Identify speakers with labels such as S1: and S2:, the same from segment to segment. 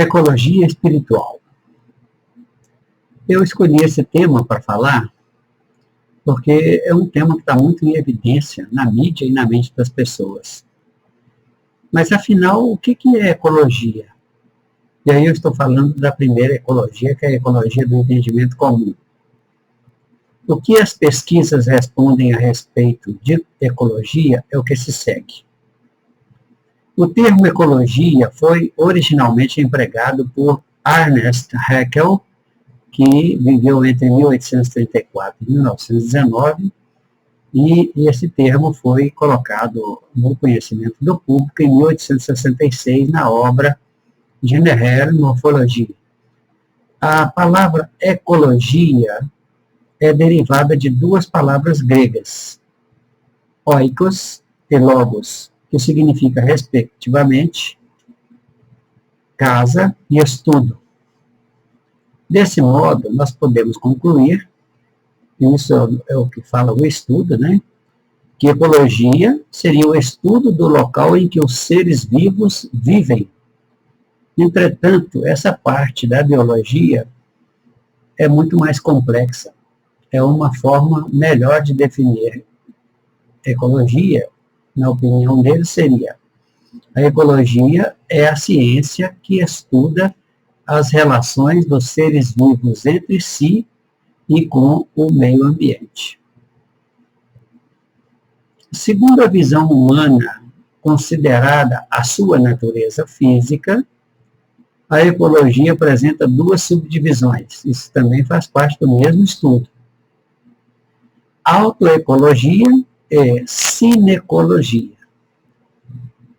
S1: Ecologia espiritual. Eu escolhi esse tema para falar porque é um tema que está muito em evidência na mídia e na mente das pessoas. Mas, afinal, o que é ecologia? E aí eu estou falando da primeira ecologia, que é a ecologia do entendimento comum. O que as pesquisas respondem a respeito de ecologia é o que se segue. O termo ecologia foi originalmente empregado por Ernest Haeckel, que viveu entre 1834 e 1919, e esse termo foi colocado no conhecimento do público em 1866 na obra Generelle Morphologie. A palavra ecologia é derivada de duas palavras gregas, oikos e logos, que significa, respectivamente, casa e estudo. Desse modo, nós podemos concluir, e isso é o que fala o estudo, que ecologia seria o estudo do local em que os seres vivos vivem. Entretanto, essa parte da biologia é muito mais complexa. É uma forma melhor de definir ecologia, na opinião dele, seria: a ecologia é a ciência que estuda as relações dos seres vivos entre si e com o meio ambiente. Segundo a visão humana, considerada a sua natureza física, a ecologia apresenta duas subdivisões. Isso também faz parte do mesmo estudo: autoecologia e sinecologia.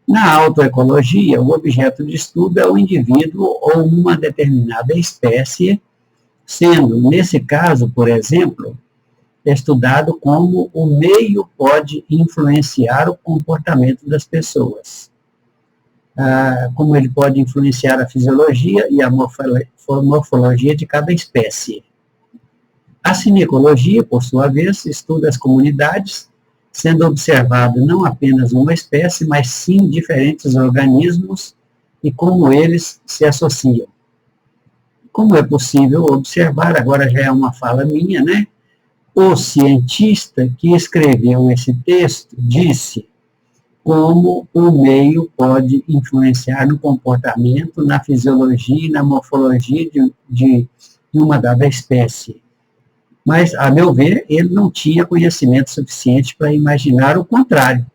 S1: Na autoecologia, o objeto de estudo é o indivíduo ou uma determinada espécie, sendo, nesse caso, por exemplo, estudado como o meio pode influenciar o comportamento das pessoas, como ele pode influenciar a fisiologia e a morfologia de cada espécie. A sinecologia, por sua vez, estuda as comunidades, sendo observado não apenas uma espécie, mas sim diferentes organismos e como eles se associam. Como é possível observar, agora já é uma fala minha, o cientista que escreveu esse texto disse como o meio pode influenciar no comportamento, na fisiologia e na morfologia de uma dada espécie. Mas, a meu ver, ele não tinha conhecimento suficiente para imaginar o contrário.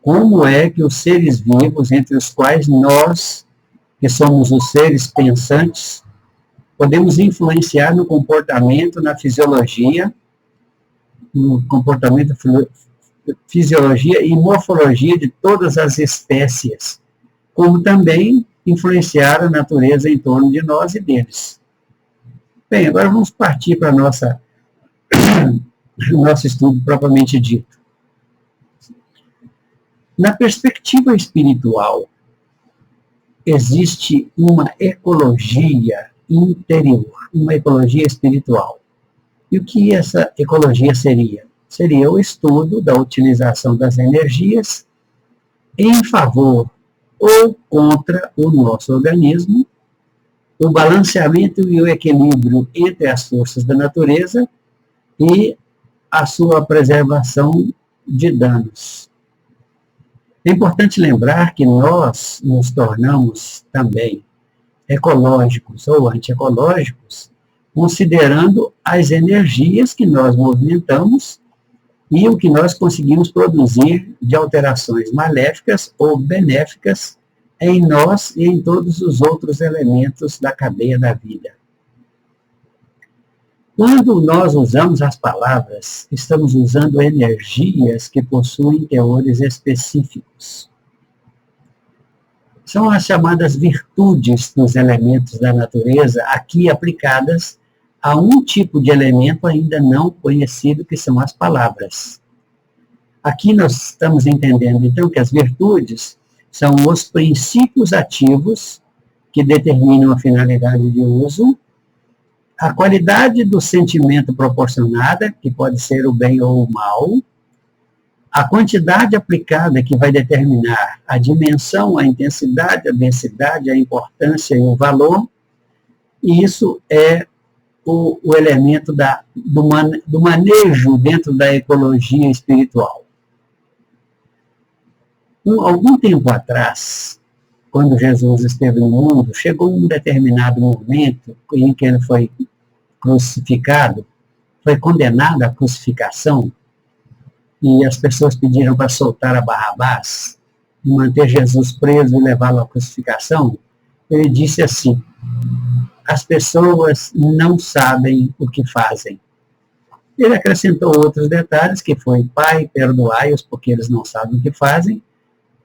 S1: Como é que os seres vivos, entre os quais nós, que somos os seres pensantes, podemos influenciar no comportamento, na fisiologia, fisiologia e morfologia de todas as espécies, como também influenciar a natureza em torno de nós e deles. Bem, agora vamos partir para o nosso estudo propriamente dito. Na perspectiva espiritual, existe uma ecologia interior, uma ecologia espiritual. E o que essa ecologia seria? Seria o estudo da utilização das energias em favor ou contra o nosso organismo, o balanceamento e o equilíbrio entre as forças da natureza e a sua preservação de danos. É importante lembrar que nós nos tornamos também ecológicos ou antiecológicos, considerando as energias que nós movimentamos e o que nós conseguimos produzir de alterações maléficas ou benéficas em nós e em todos os outros elementos da cadeia da vida. Quando nós usamos as palavras, estamos usando energias que possuem teores específicos. São as chamadas virtudes dos elementos da natureza, aqui aplicadas a um tipo de elemento ainda não conhecido, que são as palavras. Aqui nós estamos entendendo, então, que as virtudes são os princípios ativos que determinam a finalidade de uso, a qualidade do sentimento proporcionada, que pode ser o bem ou o mal, A quantidade aplicada que vai determinar a dimensão, a intensidade, a densidade, a importância e o valor, e isso é o elemento do manejo dentro da ecologia espiritual. Algum tempo atrás, quando Jesus esteve no mundo, chegou um determinado momento em que ele foi crucificado, foi condenado à crucificação, e as pessoas pediram para soltar a Barrabás, manter Jesus preso e levá-lo à crucificação. Ele disse assim: as pessoas não sabem o que fazem. Ele acrescentou outros detalhes, que foi: Pai, perdoai-os, porque eles não sabem o que fazem.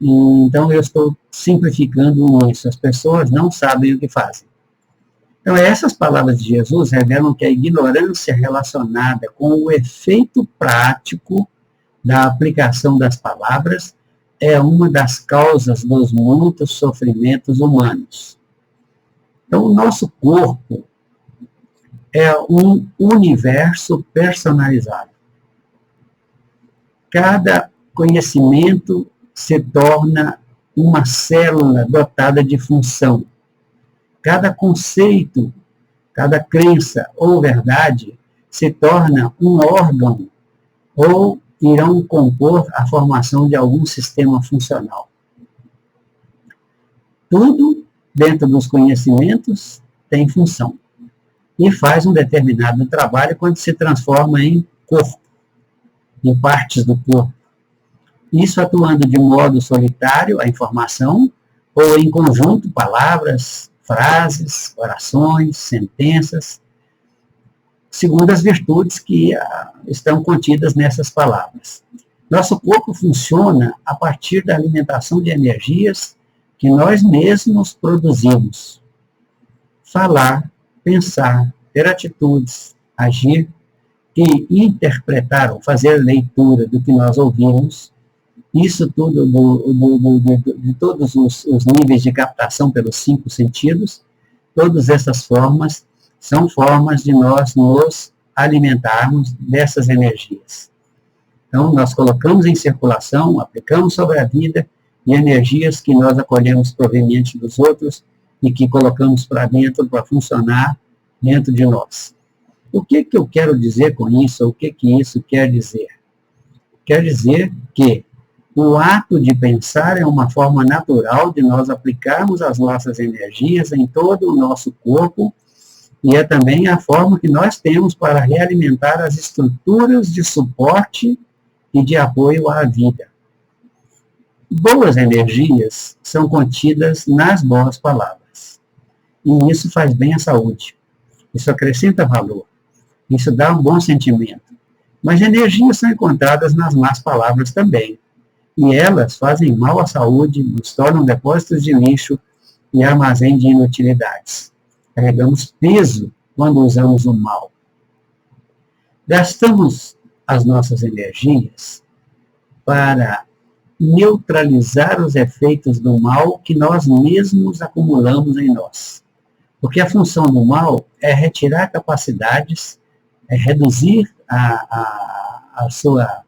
S1: Então, eu estou simplificando isso. As pessoas não sabem o que fazem. Então, essas palavras de Jesus revelam que a ignorância relacionada com o efeito prático da aplicação das palavras é uma das causas dos muitos sofrimentos humanos. Então, o nosso corpo é um universo personalizado. Cada conhecimento se torna uma célula dotada de função. Cada conceito, cada crença ou verdade se torna um órgão ou irão compor a formação de algum sistema funcional. Tudo dentro dos conhecimentos tem função e faz um determinado trabalho quando se transforma em corpo, em partes do corpo. Isso atuando de modo solitário, a informação, ou em conjunto, palavras, frases, orações, sentenças, segundo as virtudes que estão contidas nessas palavras. Nosso corpo funciona a partir da alimentação de energias que nós mesmos produzimos. Falar, pensar, ter atitudes, agir e interpretar ou fazer leitura do que nós ouvimos, isso tudo de todos os níveis de captação pelos 5 sentidos, todas essas formas são formas de nós nos alimentarmos dessas energias. Então, nós colocamos em circulação, aplicamos sobre a vida, e energias que nós acolhemos provenientes dos outros e que colocamos para dentro para funcionar dentro de nós. O que eu quero dizer com isso? O que isso quer dizer? Quer dizer que o ato de pensar é uma forma natural de nós aplicarmos as nossas energias em todo o nosso corpo, e é também a forma que nós temos para realimentar as estruturas de suporte e de apoio à vida. Boas energias são contidas nas boas palavras. E isso faz bem à saúde. Isso acrescenta valor. Isso dá um bom sentimento. Mas energias são encontradas nas más palavras também. E elas fazem mal à saúde, nos tornam depósitos de lixo e armazém de inutilidades. Carregamos peso quando usamos o mal. Gastamos as nossas energias para neutralizar os efeitos do mal que nós mesmos acumulamos em nós. Porque a função do mal é retirar capacidades, é reduzir a sua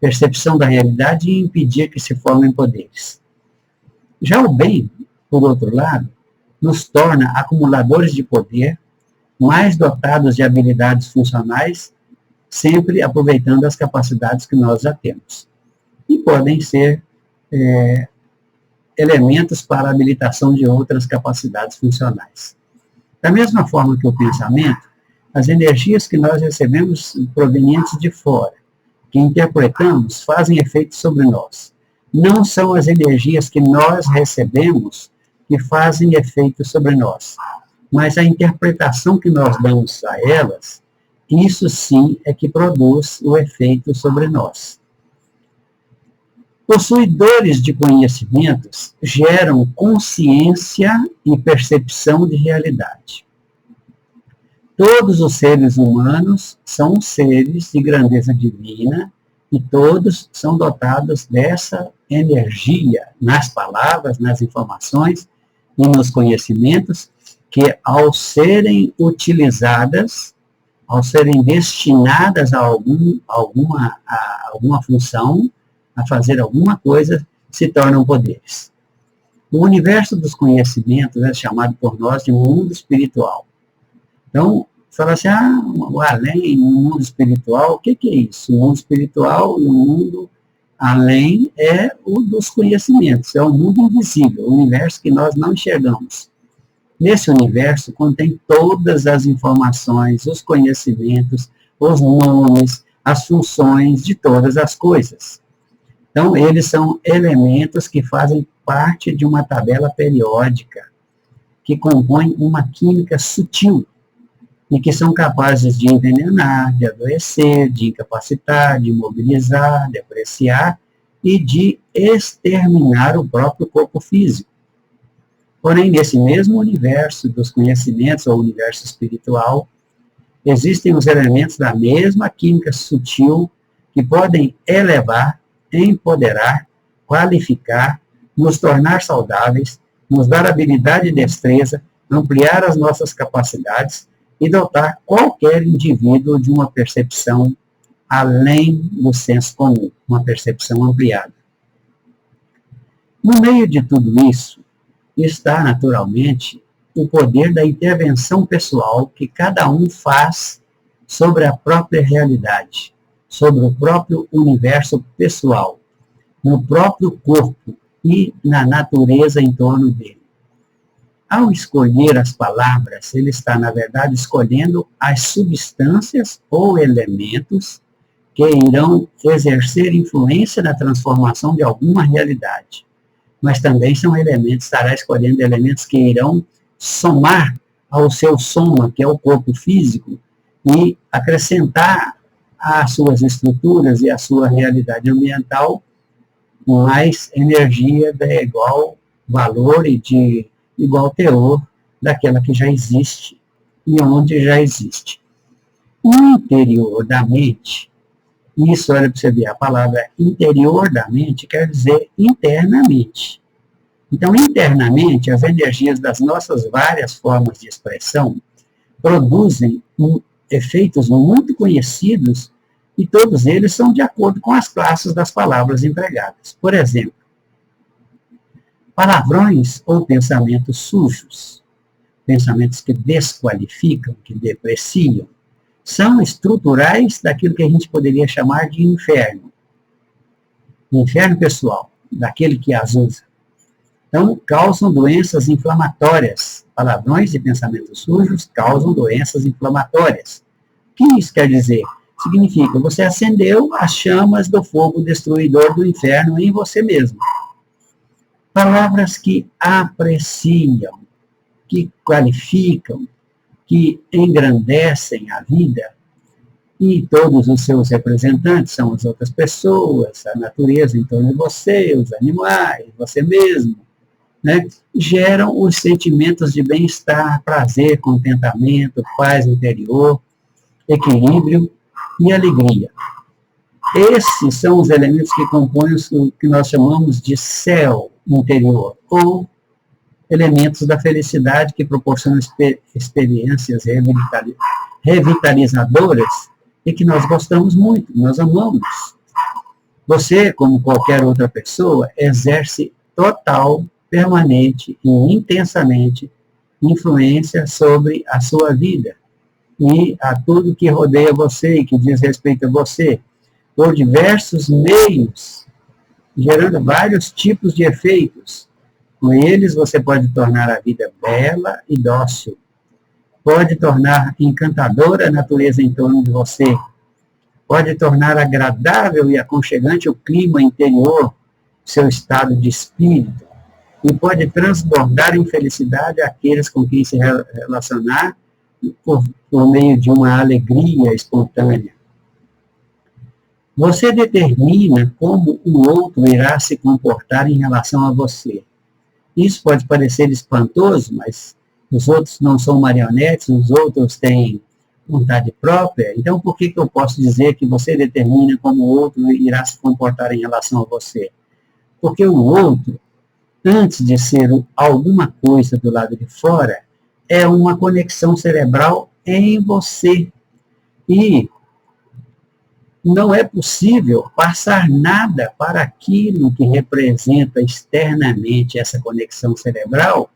S1: percepção da realidade e impedir que se formem poderes. Já o bem, por outro lado, nos torna acumuladores de poder, mais dotados de habilidades funcionais, sempre aproveitando as capacidades que nós já temos. E podem ser elementos para a habilitação de outras capacidades funcionais. Da mesma forma que o pensamento, as energias que nós recebemos provenientes de fora, que interpretamos, fazem efeito sobre nós. Não são as energias que nós recebemos que fazem efeito sobre nós, mas a interpretação que nós damos a elas, isso sim é que produz o efeito sobre nós. Possuidores de conhecimentos geram consciência e percepção de realidade. Todos os seres humanos são seres de grandeza divina e todos são dotados dessa energia nas palavras, nas informações e nos conhecimentos que, ao serem utilizadas, ao serem destinadas a alguma função, a fazer alguma coisa, se tornam poderes. O universo dos conhecimentos é chamado por nós de mundo espiritual. Então, fala assim, o além, o mundo espiritual, o que é isso? O mundo espiritual e o mundo além é o dos conhecimentos, é o mundo invisível, o universo que nós não enxergamos. Nesse universo contém todas as informações, os conhecimentos, os nomes, as funções de todas as coisas. Então, eles são elementos que fazem parte de uma tabela periódica, que compõe uma química sutil, e que são capazes de envenenar, de adoecer, de incapacitar, de imobilizar, de apreciar e de exterminar o próprio corpo físico. Porém, nesse mesmo universo dos conhecimentos, ou universo espiritual, existem os elementos da mesma química sutil que podem elevar, empoderar, qualificar, nos tornar saudáveis, nos dar habilidade e destreza, ampliar as nossas capacidades e dotar qualquer indivíduo de uma percepção além do senso comum, uma percepção ampliada. No meio de tudo isso, está, naturalmente, o poder da intervenção pessoal que cada um faz sobre a própria realidade, sobre o próprio universo pessoal, no próprio corpo e na natureza em torno dele. Ao escolher as palavras, ele está, na verdade, escolhendo as substâncias ou elementos que irão exercer influência na transformação de alguma realidade. Mas também são elementos, estará escolhendo elementos que irão somar ao seu soma, que é o corpo físico, e acrescentar às suas estruturas e à sua realidade ambiental mais energia de igual valor e de igual teor daquela que já existe e onde já existe. No interior da mente, isso, olha para você ver, a palavra interior da mente quer dizer internamente. Então, internamente, as energias das nossas várias formas de expressão produzem efeitos muito conhecidos e todos eles são de acordo com as classes das palavras empregadas. Por exemplo, palavrões ou pensamentos sujos, pensamentos que desqualificam, que depreciam, são estruturais daquilo que a gente poderia chamar de inferno. Inferno pessoal, daquele que as usa. Então, causam doenças inflamatórias. Palavrões e pensamentos sujos causam doenças inflamatórias. O que isso quer dizer? Significa, você acendeu as chamas do fogo destruidor do inferno em você mesmo. Palavras que apreciam, que qualificam, que engrandecem a vida, e todos os seus representantes são as outras pessoas, a natureza em torno de você, os animais, você mesmo, né? Geram os sentimentos de bem-estar, prazer, contentamento, paz interior, equilíbrio e alegria. Esses são os elementos que compõem o que nós chamamos de céu interior, ou elementos da felicidade que proporcionam experiências revitalizadoras e que nós gostamos muito, nós amamos. Você, como qualquer outra pessoa, exerce total, permanente e intensamente influência sobre a sua vida e a tudo que rodeia você e que diz respeito a você, por diversos meios, gerando vários tipos de efeitos. Com eles, você pode tornar a vida bela e dócil. Pode tornar encantadora a natureza em torno de você. Pode tornar agradável e aconchegante o clima interior, seu estado de espírito. E pode transbordar em felicidade aqueles com quem se relacionar por meio de uma alegria espontânea. Você determina como o outro irá se comportar em relação a você. Isso pode parecer espantoso, mas os outros não são marionetes, os outros têm vontade própria. Então, por que eu posso dizer que você determina como o outro irá se comportar em relação a você? Porque o outro, antes de ser alguma coisa do lado de fora, é uma conexão cerebral em você. E não é possível passar nada para aquilo que representa externamente essa conexão cerebral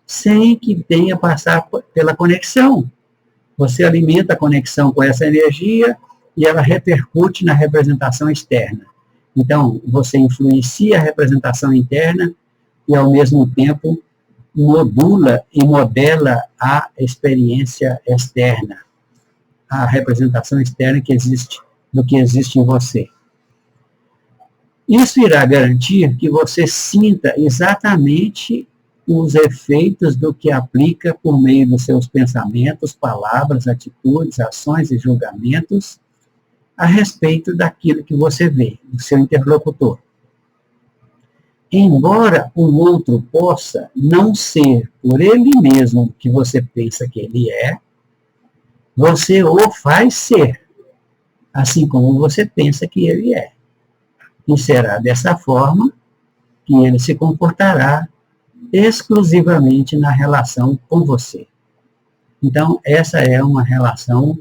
S1: sem que tenha passar pela conexão. Você alimenta a conexão com essa energia e ela repercute na representação externa. Então, você influencia a representação interna e, ao mesmo tempo, modula e modela a experiência externa, a representação externa que existe, do que existe em você. Isso irá garantir que você sinta exatamente os efeitos do que aplica por meio dos seus pensamentos, palavras, atitudes, ações e julgamentos a respeito daquilo que você vê, do seu interlocutor. Embora o outro possa não ser por ele mesmo o que você pensa que ele é, você o faz ser, assim como você pensa que ele é. E será dessa forma que ele se comportará exclusivamente na relação com você. Então, essa é uma relação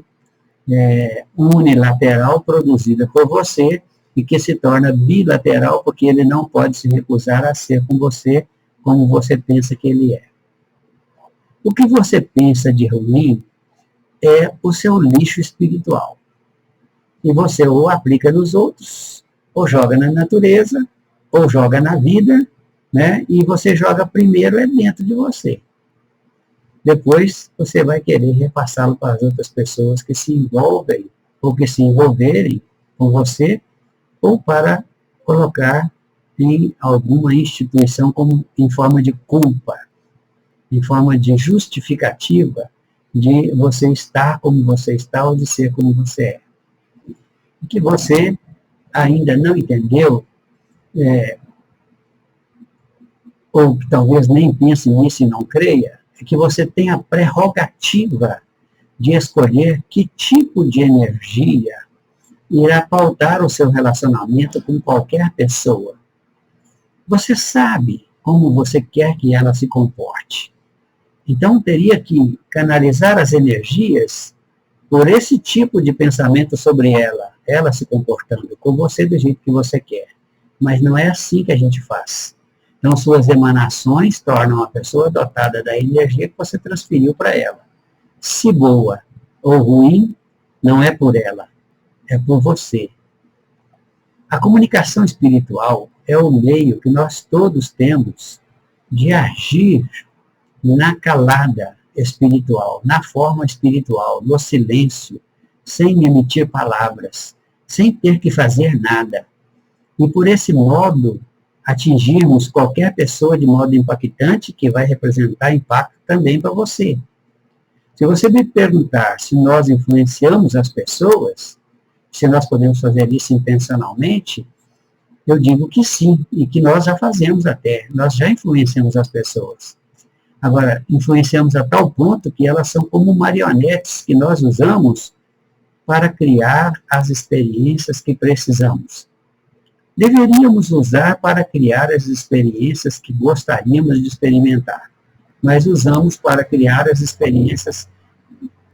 S1: unilateral produzida por você e que se torna bilateral porque ele não pode se recusar a ser com você como você pensa que ele é. O que você pensa de ruim é o seu lixo espiritual. E você ou aplica nos outros, ou joga na natureza, ou joga na vida, né? E você joga primeiro dentro de você. Depois você vai querer repassá-lo para as outras pessoas que se envolvem, ou que se envolverem com você, ou para colocar em alguma instituição como em forma de culpa, em forma de justificativa de você estar como você está ou de ser como você é. O que você ainda não entendeu, ou talvez nem pense nisso e não creia, é que você tem a prerrogativa de escolher que tipo de energia irá pautar o seu relacionamento com qualquer pessoa. Você sabe como você quer que ela se comporte. Então, teria que canalizar as energias por esse tipo de pensamento sobre ela se comportando com você do jeito que você quer. Mas não é assim que a gente faz. Então, suas emanações tornam a pessoa dotada da energia que você transferiu para ela. Se boa ou ruim, não é por ela, é por você. A comunicação espiritual é o meio que nós todos temos de agir na calada espiritual, na forma espiritual, no silêncio, sem emitir palavras, sem ter que fazer nada. E por esse modo, atingirmos qualquer pessoa de modo impactante, que vai representar impacto também para você. Se você me perguntar se nós influenciamos as pessoas, se nós podemos fazer isso intencionalmente, eu digo que sim, e que nós já fazemos até, nós já influenciamos as pessoas. Agora, influenciamos a tal ponto que elas são como marionetes que nós usamos para criar as experiências que precisamos. Deveríamos usar para criar as experiências que gostaríamos de experimentar, mas usamos para criar as experiências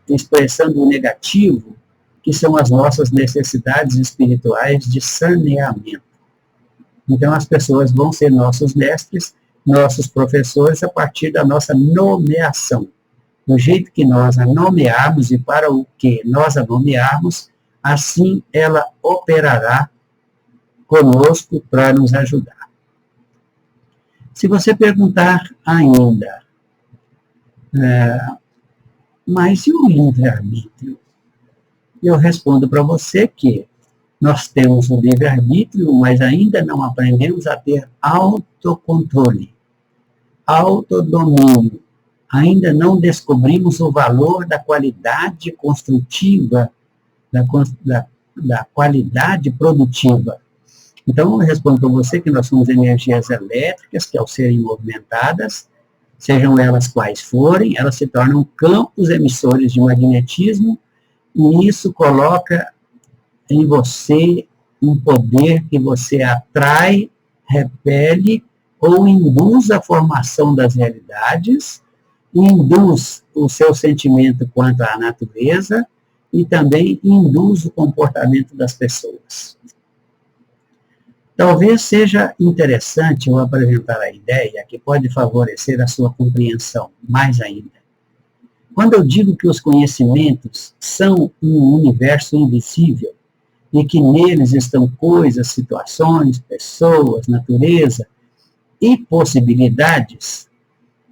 S1: expressando o negativo, que são as nossas necessidades espirituais de saneamento. Então, as pessoas vão ser nossos mestres, nossos professores, a partir da nossa nomeação. Do jeito que nós a nomearmos e para o que nós a nomearmos, assim ela operará conosco para nos ajudar. Se você perguntar ainda, mas e o livre-arbítrio? Eu respondo para você que nós temos o livre-arbítrio, mas ainda não aprendemos a ter autocontrole, autodomínio. Ainda não descobrimos o valor da qualidade construtiva, da qualidade produtiva. Então, eu respondo para você que nós somos energias elétricas que, ao serem movimentadas, sejam elas quais forem, elas se tornam campos emissores de magnetismo, e isso coloca em você um poder que você atrai, repele ou induz a formação das realidades, induz o seu sentimento quanto à natureza e também induz o comportamento das pessoas. Talvez seja interessante eu apresentar a ideia que pode favorecer a sua compreensão mais ainda. Quando eu digo que os conhecimentos são um universo invisível e que neles estão coisas, situações, pessoas, natureza e possibilidades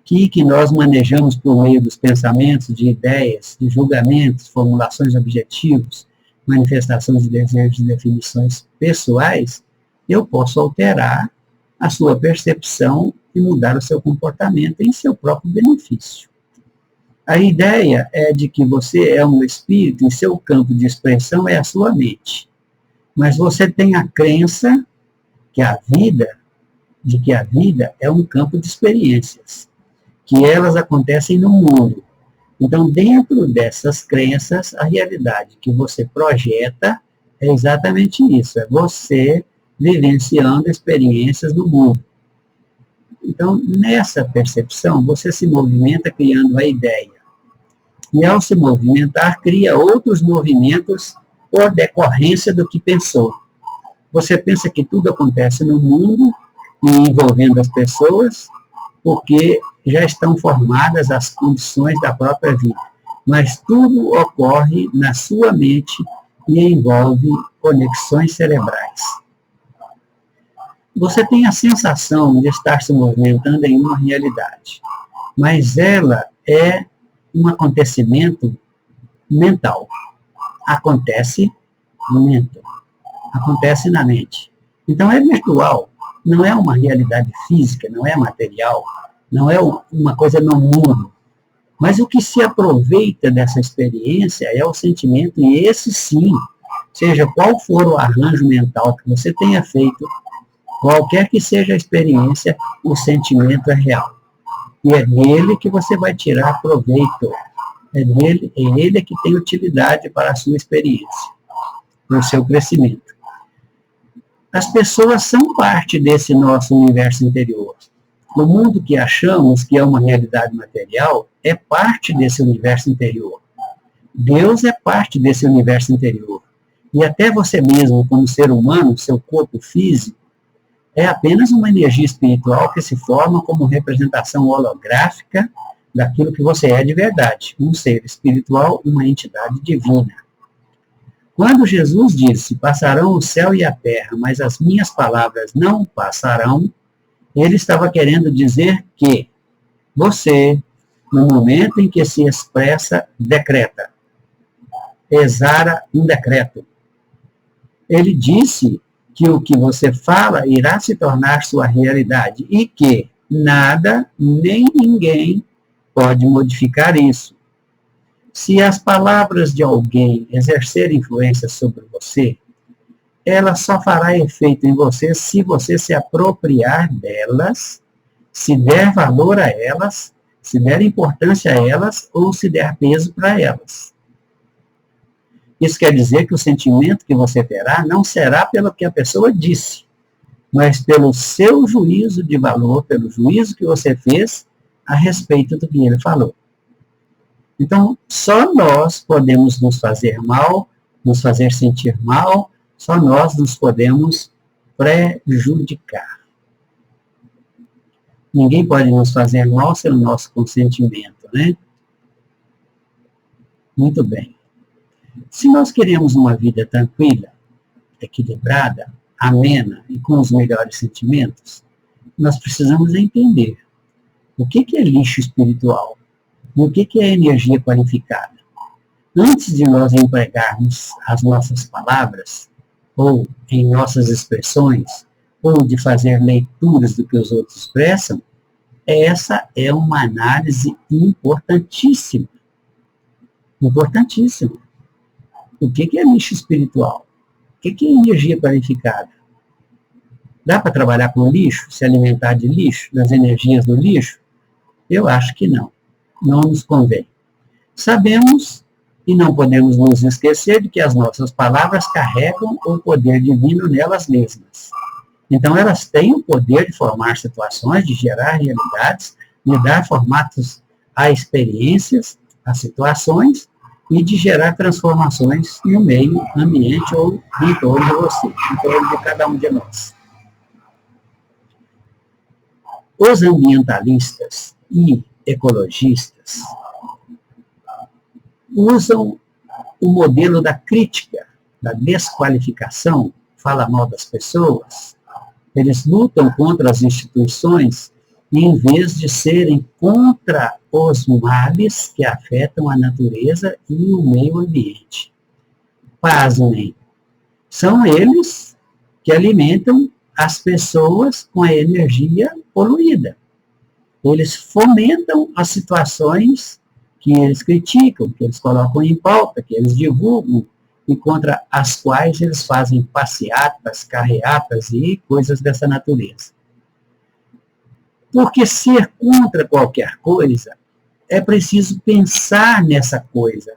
S1: que nós manejamos por meio dos pensamentos, de ideias, de julgamentos, formulações de objetivos, manifestações de desejos e definições pessoais, eu posso alterar a sua percepção e mudar o seu comportamento em seu próprio benefício. A ideia é de que você é um espírito e seu campo de expressão é a sua mente. Mas você tem a crença que a vida é um campo de experiências, que elas acontecem no mundo. Então, dentro dessas crenças, a realidade que você projeta é exatamente isso, é você vivenciando experiências do mundo. Então, nessa percepção, você se movimenta criando a ideia. E ao se movimentar, cria outros movimentos por decorrência do que pensou. Você pensa que tudo acontece no mundo e envolvendo as pessoas, porque já estão formadas as condições da própria vida. Mas tudo ocorre na sua mente e envolve conexões cerebrais. Você tem a sensação de estar se movimentando em uma realidade, mas ela é um acontecimento mental. Acontece no mental, acontece na mente. Então é virtual, não é uma realidade física, não é material, não é uma coisa no mundo. Mas o que se aproveita dessa experiência é o sentimento, e esse sim, seja qual for o arranjo mental que você tenha feito, qualquer que seja a experiência, o sentimento é real. E é nele que você vai tirar proveito. É ele que tem utilidade para a sua experiência, para o seu crescimento. As pessoas são parte desse nosso universo interior. O mundo que achamos que é uma realidade material é parte desse universo interior. Deus é parte desse universo interior. E até você mesmo, como ser humano, seu corpo físico, é apenas uma energia espiritual que se forma como representação holográfica daquilo que você é de verdade, um ser espiritual, uma entidade divina. Quando Jesus disse, passarão o céu e a terra, mas as minhas palavras não passarão, ele estava querendo dizer que você, no momento em que se expressa, decreta, exara um decreto. Ele disse que o que você fala irá se tornar sua realidade e que nada, nem ninguém pode modificar isso. Se as palavras de alguém exercerem influência sobre você, ela só fará efeito em você se você se apropriar delas, se der valor a elas, se der importância a elas ou se der peso para elas. Isso quer dizer que o sentimento que você terá não será pelo que a pessoa disse, mas pelo seu juízo de valor, pelo juízo que você fez a respeito do que ele falou. Então, só nós podemos nos fazer mal, nos fazer sentir mal, só nós nos podemos prejudicar. Ninguém pode nos fazer mal sem o nosso consentimento, né? Muito bem. Se nós queremos uma vida tranquila, equilibrada, amena e com os melhores sentimentos, nós precisamos entender o que é lixo espiritual e o que é energia qualificada. Antes de nós empregarmos as nossas palavras, ou em nossas expressões, ou de fazer leituras do que os outros expressam, essa é uma análise importantíssima. Importantíssima. O que é lixo espiritual? O que é energia qualificada? Dá para trabalhar com lixo, se alimentar de lixo, das energias do lixo? Eu acho que não. Não nos convém. Sabemos e não podemos nos esquecer de que as nossas palavras carregam o poder divino nelas mesmas. Então, elas têm o poder de formar situações, de gerar realidades, de dar formatos a experiências, a situações, e de gerar transformações no meio ambiente ou em torno de você, em torno de cada um de nós. Os ambientalistas e ecologistas usam o modelo da crítica, da desqualificação, fala mal das pessoas. Eles lutam contra as instituições em vez de serem contra os males que afetam a natureza e o meio ambiente. Pasmem, são eles que alimentam as pessoas com a energia poluída. Eles fomentam as situações que eles criticam, que eles colocam em pauta, que eles divulgam, e contra as quais eles fazem passeatas, carreatas e coisas dessa natureza. Porque ser contra qualquer coisa, é preciso pensar nessa coisa.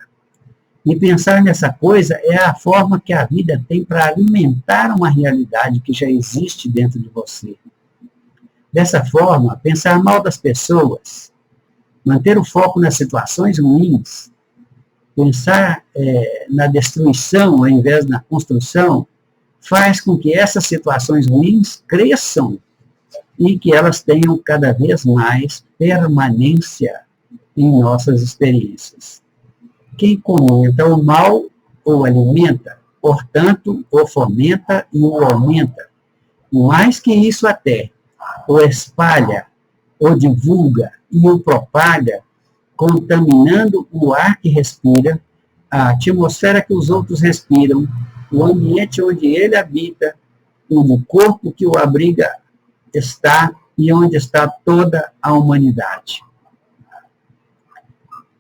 S1: E pensar nessa coisa é a forma que a vida tem para alimentar uma realidade que já existe dentro de você. Dessa forma, pensar mal das pessoas, manter o foco nas situações ruins, pensar na destruição ao invés da construção, faz com que essas situações ruins cresçam e que elas tenham cada vez mais permanência em nossas experiências. Quem comenta o mal o alimenta, portanto, o fomenta e o aumenta. Mais que isso até, o espalha, o divulga e o propaga, contaminando o ar que respira, a atmosfera que os outros respiram, o ambiente onde ele habita, o corpo que o abriga está e onde está toda a humanidade.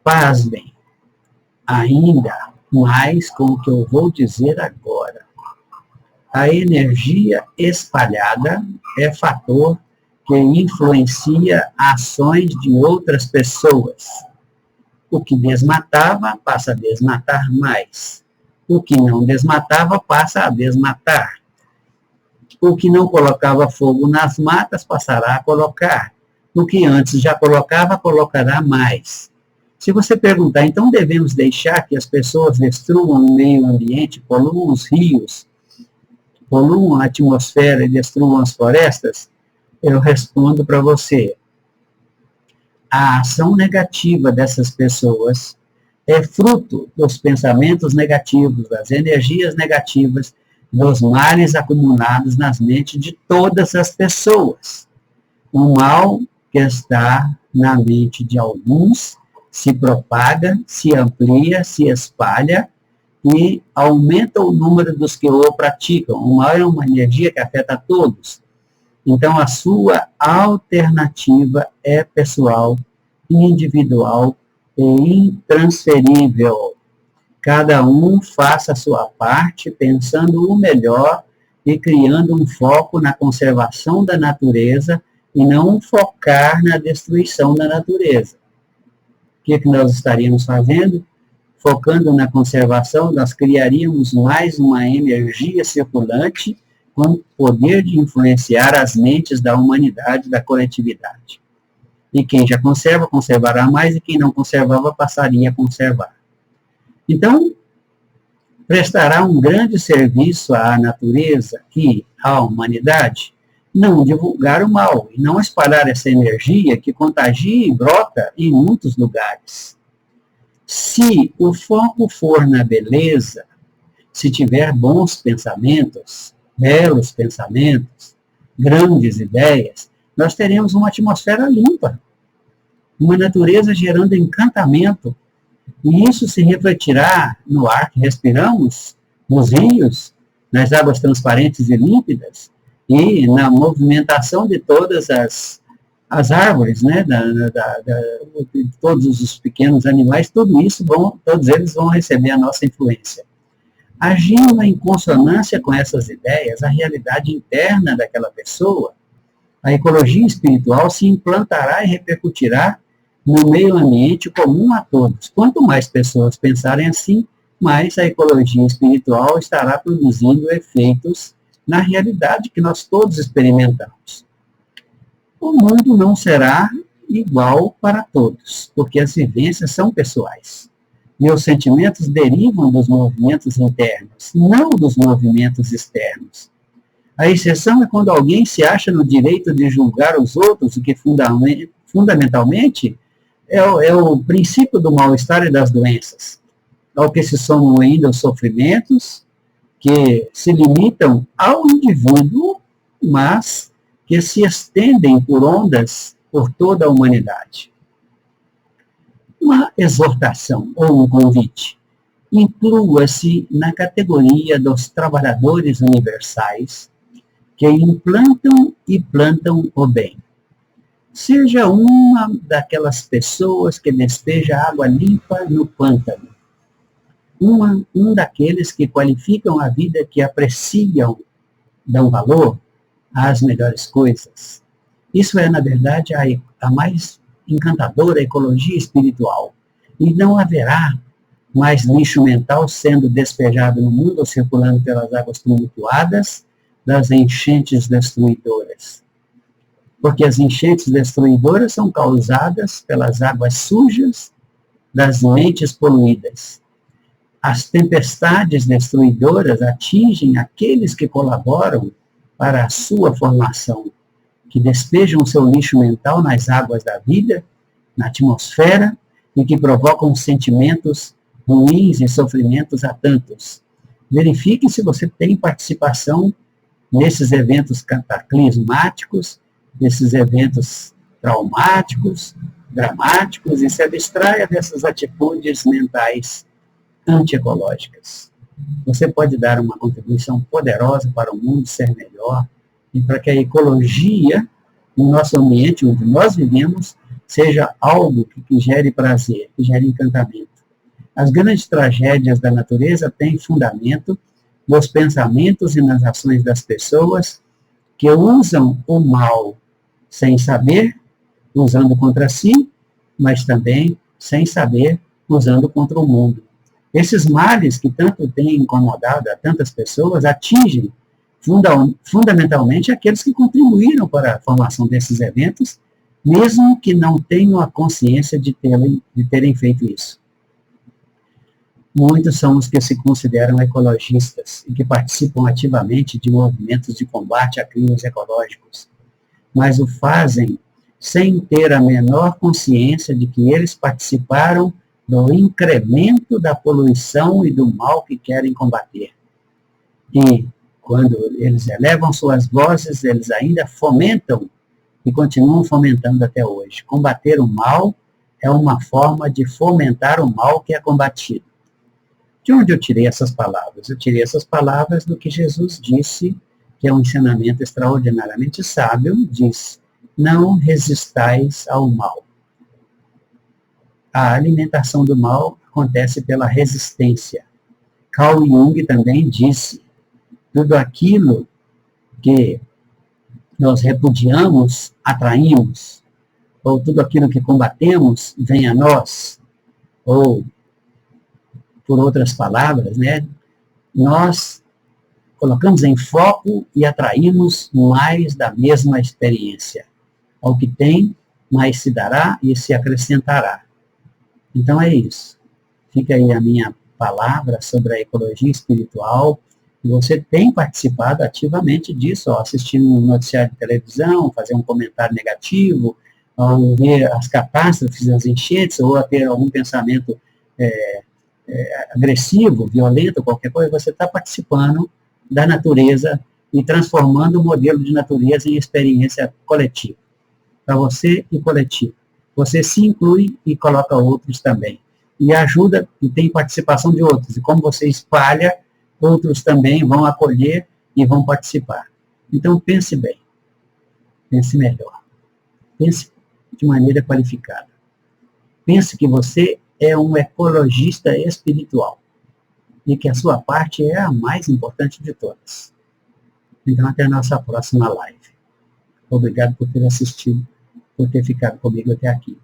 S1: Pasmem, ainda mais com o que eu vou dizer agora. A energia espalhada é fator que influencia ações de outras pessoas. O que desmatava passa a desmatar mais. O que não desmatava passa a desmatar. O que não colocava fogo nas matas passará a colocar. O que antes já colocava, colocará mais. Se você perguntar, então devemos deixar que as pessoas destruam o meio ambiente, poluam os rios, poluam a atmosfera e destruam as florestas? Eu respondo para você. A ação negativa dessas pessoas é fruto dos pensamentos negativos, das energias negativas, dos males acumulados nas mentes de todas as pessoas. O mal que está na mente de alguns se propaga, se amplia, se espalha e aumenta o número dos que o praticam. O mal é uma energia que afeta a todos. Então, a sua alternativa é pessoal, individual e intransferível. Cada um faça a sua parte, pensando o melhor e criando um foco na conservação da natureza e não focar na destruição da natureza. O que nós estaríamos fazendo? Focando na conservação, nós criaríamos mais uma energia circulante com o poder de influenciar as mentes da humanidade, da coletividade. E quem já conserva, conservará mais, e quem não conservava, passaria a conservar. Então, prestará um grande serviço à natureza e à humanidade não divulgar o mal e não espalhar essa energia que contagia e brota em muitos lugares. Se o foco for na beleza, se tiver bons pensamentos, belos pensamentos, grandes ideias, nós teremos uma atmosfera limpa, uma natureza gerando encantamento, e isso se refletirá no ar que respiramos, nos rios, nas águas transparentes e límpidas, e na movimentação de todas as árvores, né, de todos os pequenos animais, todos eles vão receber a nossa influência. Agindo em consonância com essas ideias, a realidade interna daquela pessoa, a ecologia espiritual se implantará e repercutirá no meio ambiente comum a todos. Quanto mais pessoas pensarem assim, mais a ecologia espiritual estará produzindo efeitos na realidade que nós todos experimentamos. O mundo não será igual para todos, porque as vivências são pessoais. E os sentimentos derivam dos movimentos internos, não dos movimentos externos. A exceção é quando alguém se acha no direito de julgar os outros, o que fundamentalmente é o princípio do mal-estar e das doenças, ao que se somam ainda os sofrimentos, que se limitam ao indivíduo, mas que se estendem por ondas por toda a humanidade. Uma exortação ou um convite. Inclua-se na categoria dos trabalhadores universais que implantam e plantam o bem. Seja uma daquelas pessoas que despeja água limpa no pântano. Um daqueles que qualificam a vida, que apreciam, dão valor às melhores coisas. Isso é, na verdade, a mais encantadora ecologia espiritual. E não haverá mais lixo mental sendo despejado no mundo, ou circulando pelas águas tumultuadas das enchentes destruidoras. Porque as enchentes destruidoras são causadas pelas águas sujas das mentes poluídas. As tempestades destruidoras atingem aqueles que colaboram para a sua formação, que despejam seu lixo mental nas águas da vida, na atmosfera, e que provocam sentimentos ruins e sofrimentos a tantos. Verifique se você tem participação nesses eventos cataclismáticos, nesses eventos traumáticos, dramáticos, e se abstraia dessas atitudes mentais antiecológicas. Você pode dar uma contribuição poderosa para o mundo ser melhor e para que a ecologia no nosso ambiente onde nós vivemos seja algo que gere prazer, que gere encantamento. As grandes tragédias da natureza têm fundamento nos pensamentos e nas ações das pessoas que usam o mal sem saber, usando contra si, mas também sem saber, usando contra o mundo. Esses males que tanto têm incomodado a tantas pessoas atingem fundamentalmente aqueles que contribuíram para a formação desses eventos, mesmo que não tenham a consciência de terem feito isso. Muitos são os que se consideram ecologistas e que participam ativamente de movimentos de combate a crimes ecológicos, mas o fazem sem ter a menor consciência de que eles participaram do incremento da poluição e do mal que querem combater. E, quando eles elevam suas vozes, eles ainda fomentam e continuam fomentando até hoje. Combater o mal é uma forma de fomentar o mal que é combatido. De onde eu tirei essas palavras? Eu tirei essas palavras do que Jesus disse, que é um ensinamento extraordinariamente sábio, diz: não resistais ao mal. A alimentação do mal acontece pela resistência. Carl Jung também disse: tudo aquilo que nós repudiamos, atraímos, ou tudo aquilo que combatemos, vem a nós, ou, por outras palavras, nós colocamos em foco e atraímos mais da mesma experiência. Ao que tem, mais se dará e se acrescentará. Então é isso. Fica aí a minha palavra sobre a ecologia espiritual. E você tem participado ativamente disso, assistindo um noticiário de televisão, fazer um comentário negativo, ao ver as catástrofes, as enchentes, ou a ter algum pensamento agressivo, violento, qualquer coisa, você está participando da natureza e transformando o modelo de natureza em experiência coletiva, para você e coletivo. Você se inclui e coloca outros também. E ajuda e tem participação de outros. E como você espalha, outros também vão acolher e vão participar. Então pense bem, pense melhor, pense de maneira qualificada. Pense que você é um ecologista espiritual e que a sua parte é a mais importante de todas. Então, até a nossa próxima live. Obrigado por ter assistido, por ter ficado comigo até aqui.